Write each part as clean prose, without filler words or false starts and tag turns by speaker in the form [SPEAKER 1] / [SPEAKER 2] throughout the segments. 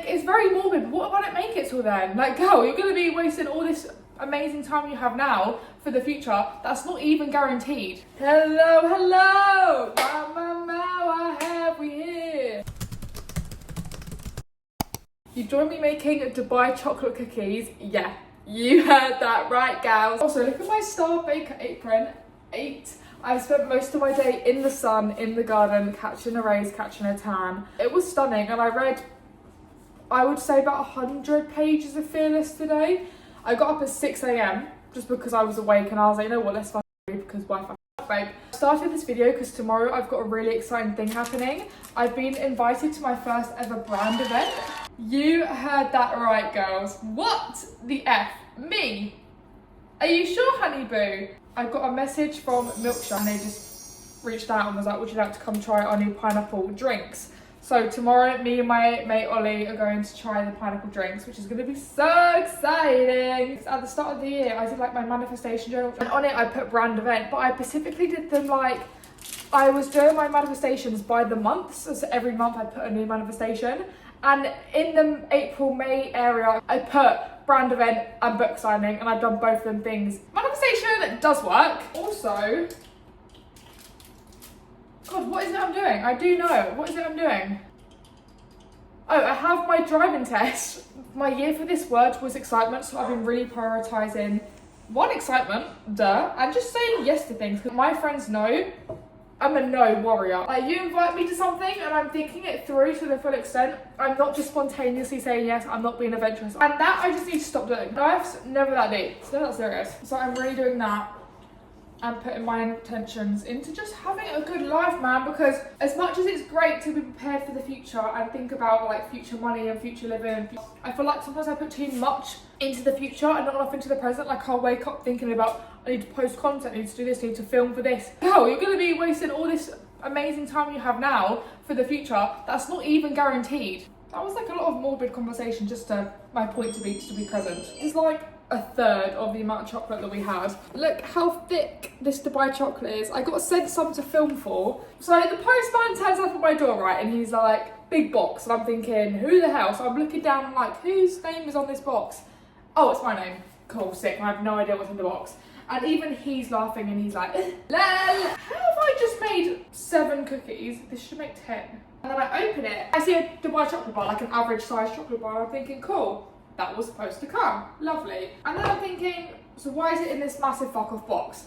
[SPEAKER 1] it's very morbid, but what if I don't make it till then? Like, girl, you're going to be wasting all this amazing time you have now for the future that's not even guaranteed. Hello, hello! What have we here? You join me making Dubai chocolate cookies. Yeah, you heard that right, gals. Also, look at my Star Baker apron. 8. I've spent most of my day in the sun, in the garden, catching a rays, catching a tan. It was stunning, and I read, I would say, about 100 pages of Fearless today. I got up at 6 a.m. just because I was awake, and I was like, you know what, let's fucking read, because why fucking babe. I started this video because tomorrow I've got a really exciting thing happening. I've been invited to my first ever brand event. You heard that right, girls. What the F? Me? Are you sure, honey boo? I got a message from Milksha and they just reached out and was like, would you like to come try our new pineapple drinks? So tomorrow, me and my mate Ollie are going to try the pineapple drinks, which is going to be so exciting. At the start of the year, I did like my manifestation journal, and on it I put brand event, but I specifically did them like, I was doing my manifestations by the months, so every month I put a new manifestation. And in the April, May area, I put brand event and book signing, and I've done both of them things. Manifestation does work. Also, God, what is it I'm doing? I do know. What is it I'm doing? Oh, I have my driving test. My year for this word was excitement, so I've been really prioritising one, excitement, and just saying yes to things. Because my friends know I'm a no warrior. Like, you invite me to something and I'm thinking it through to the full extent. I'm not just spontaneously saying yes, I'm not being adventurous. And that I just need to stop doing. Life's never that deep, it's never that serious. So I'm really doing that and putting my intentions into just having a good life, man, because as much as it's great to be prepared for the future and think about like future money and future living, I feel like sometimes I put too much into the future and not enough into the present. Like, I'll wake up thinking about, I need to post content, I need to do this, I need to film for this. Hell, you're going to be wasting all this amazing time you have now for the future that's not even guaranteed. That was like a lot of morbid conversation, just to my point to be present. It's like a third of the amount of chocolate that we had. Look how thick this Dubai chocolate is. I got sent some to film for. So the postman turns up at my door, right, and he's like, big box, and I'm thinking, who the hell? So I'm looking down, I'm like, whose name is on this box? Oh, it's my name. Cool, sick. I have no idea what's in the box. And even he's laughing and he's like, lol. How have I just made 7 cookies? This should make 10. And then I open it, I see a Dubai chocolate bar, like an average size chocolate bar. I'm thinking, cool, that was supposed to come. Lovely. And then I'm thinking, so why is it in this massive fuck off box?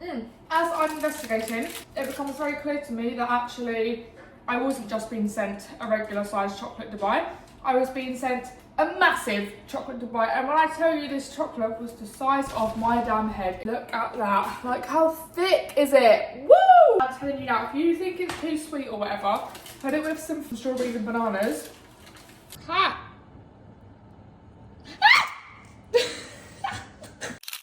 [SPEAKER 1] As I'm investigating, it becomes very clear to me that actually I wasn't just being sent a regular size chocolate Dubai. I was being sent a massive chocolate Dubai, and when I tell you this chocolate was the size of my damn head, look at that. Like, how thick is it? Woo! I'm telling you now, if you think it's too sweet or whatever, put it with some strawberries and bananas. Ha!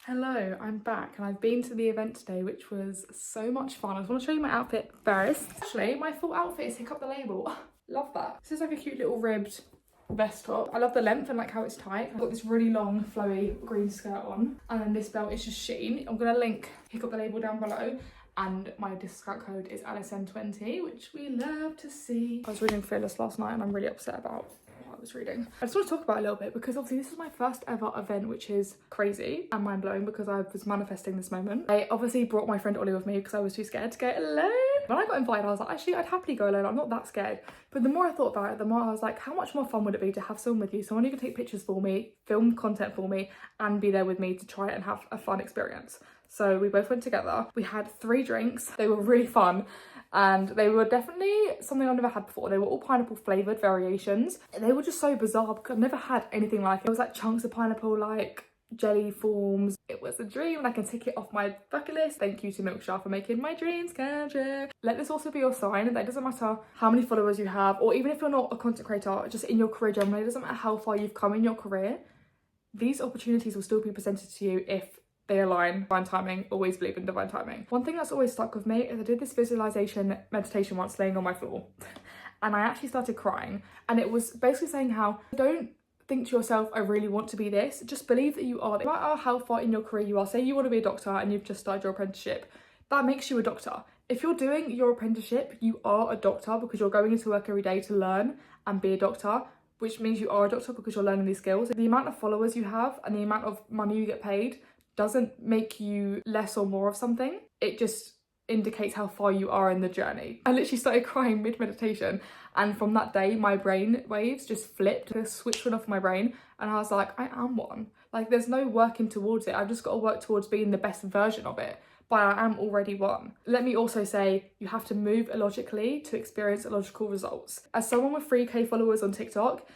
[SPEAKER 1] Hello, I'm back and I've been to the event today, which was so much fun. I just want to show you my outfit first. Actually, my full outfit is Hiccup the Label. Love that. This is like a cute little ribbed vest top. I love the length and like how it's tight. I've got this really long flowy green skirt on, and then this belt is just Shein. I'm gonna link Hiccup the Label down below, and my discount code is ALICEN20, which we love to see. I was reading Fearless last night and I'm really upset about what I was reading. I just want to talk about it a little bit because obviously this is my first ever event, which is crazy and mind-blowing because I was manifesting this moment. I obviously brought my friend Ollie with me because I was too scared to go alone. When I got invited, I was like, actually, I'd happily go alone. I'm not that scared. But the more I thought about it, the more I was like, how much more fun would it be to have someone with you? Someone who can take pictures for me, film content for me, and be there with me to try it and have a fun experience. So we both went together. We had 3 drinks. They were really fun. And they were definitely something I've never had before. They were all pineapple flavoured variations. They were just so bizarre because I've never had anything like it. It was like chunks of pineapple, like jelly forms. It was a dream and I can tick it off my bucket list. Thank you to Milksha for making my dreams come true. Let this also be your sign that it doesn't matter how many followers you have, or even if you're not a content creator, just in your career generally, it doesn't matter how far you've come in your career, these opportunities will still be presented to you if they align. Divine timing, always believe in divine timing. One thing that's always stuck with me is I did this visualization meditation once laying on my floor and I actually started crying, and it was basically saying how don't think to yourself, I really want to be this. Just believe that you are. No matter how far in your career you are, say you want to be a doctor and you've just started your apprenticeship, that makes you a doctor. If you're doing your apprenticeship, you are a doctor because you're going into work every day to learn and be a doctor. which means you are a doctor because you're learning these skills. The amount of followers you have and the amount of money you get paid doesn't make you less or more of something. It just indicates how far you are in the journey. I literally started crying mid-meditation, and from that day my brain waves just flipped. The switch went off my brain and I was like, I am one. Like, there's no working towards it. I've just got to work towards being the best version of it. But I am already one. Let me also say, you have to move illogically to experience illogical results. As someone with 3k followers on TikTok,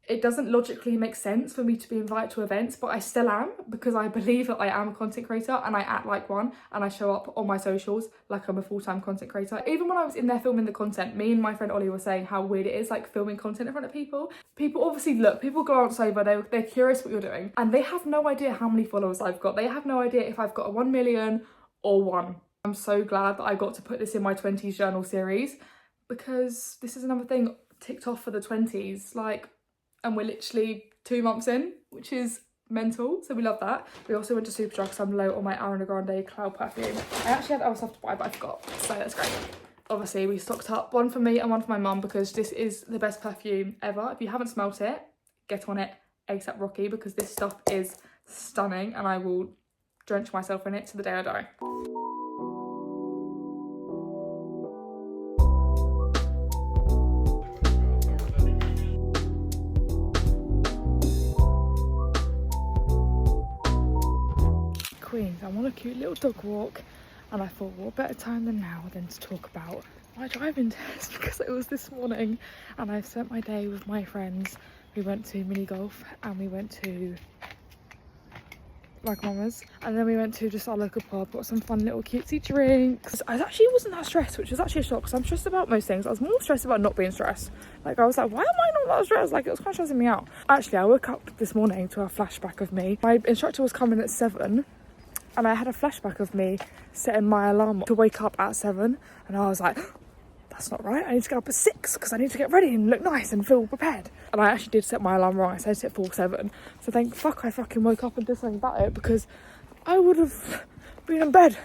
[SPEAKER 1] it doesn't logically make sense for me to be invited to events, but I still am, because I believe that I am a content creator and I act like one, and I show up on my socials like I'm a full-time content creator. Even when I was in there filming the content, me and my friend Ollie were saying how weird it is, like, filming content in front of people. People obviously look, people glance over, they're curious what you're doing, and they have no idea how many followers I've got. They have no idea if I've got a 1 million or 1. I'm so glad that I got to put this in my 20s journal series, because this is another thing ticked off for the 20s, like, and we're literally 2 months in, which is mental, so we love that. We also went to Superdrug because I'm low on my Ariana Grande Cloud perfume. I actually had other stuff to buy, but I forgot, so that's great. Obviously, we stocked up one for me and one for my mum, because this is the best perfume ever. If you haven't smelt it, get on it ASAP Rocky, because this stuff is stunning and I will drench myself in it to the day I die. Queens, I'm on a cute little dog walk, and I thought, what better time than now than to talk about my driving test, because it was this morning and I've spent my day with my friends. We went to mini golf and we went to like Mama's, and then we went to just our local pub, got some fun little cutesy drinks. I actually wasn't that stressed, which was actually a shock, because I'm stressed about most things. I was more stressed about not being stressed. Like, I was like, why am I not that stressed? Like, it was kind of stressing me out. Actually, I woke up this morning to a flashback of me. My instructor was coming at 7, and I had a flashback of me setting my alarm to wake up at 7, and I was like, that's not right, I need to get up at 6 because I need to get ready and look nice and feel prepared. And I actually did set my alarm wrong. I set it for 7, so thank fuck I fucking woke up and did something about it, because I would have been in bed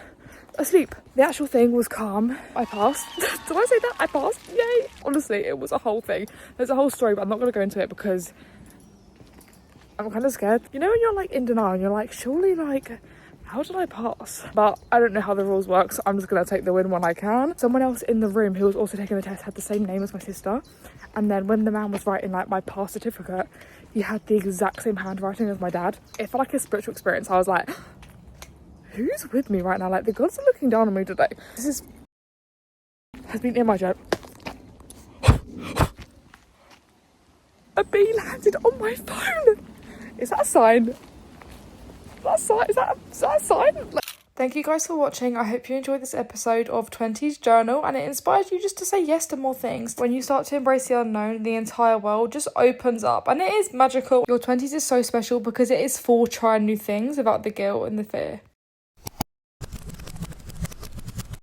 [SPEAKER 1] asleep. The actual thing was calm. I passed. Did I say that? I passed. Yay. Honestly, it was a whole thing. There's a whole story, but I'm not going to go into it because I'm kind of scared. You know when you're like in denial and you're like, surely, like, how did I pass? But I don't know how the rules work, so I'm just going to take the win when I can. Someone else in the room who was also taking the test had the same name as my sister. And then when the man was writing like my pass certificate, he had the exact same handwriting as my dad. It felt like a spiritual experience. I was like, who's with me right now? Like, the gods are looking down on me today. This has been in my journal. A bee landed on my phone. Is that a sign? Is that a sign? Thank you guys for watching. I hope you enjoyed this episode of 20s Journal, and it inspires you just to say yes to more things. When you start to embrace the unknown, the entire world just opens up, and it is magical. Your 20s is so special because it is for trying new things without the guilt and the fear.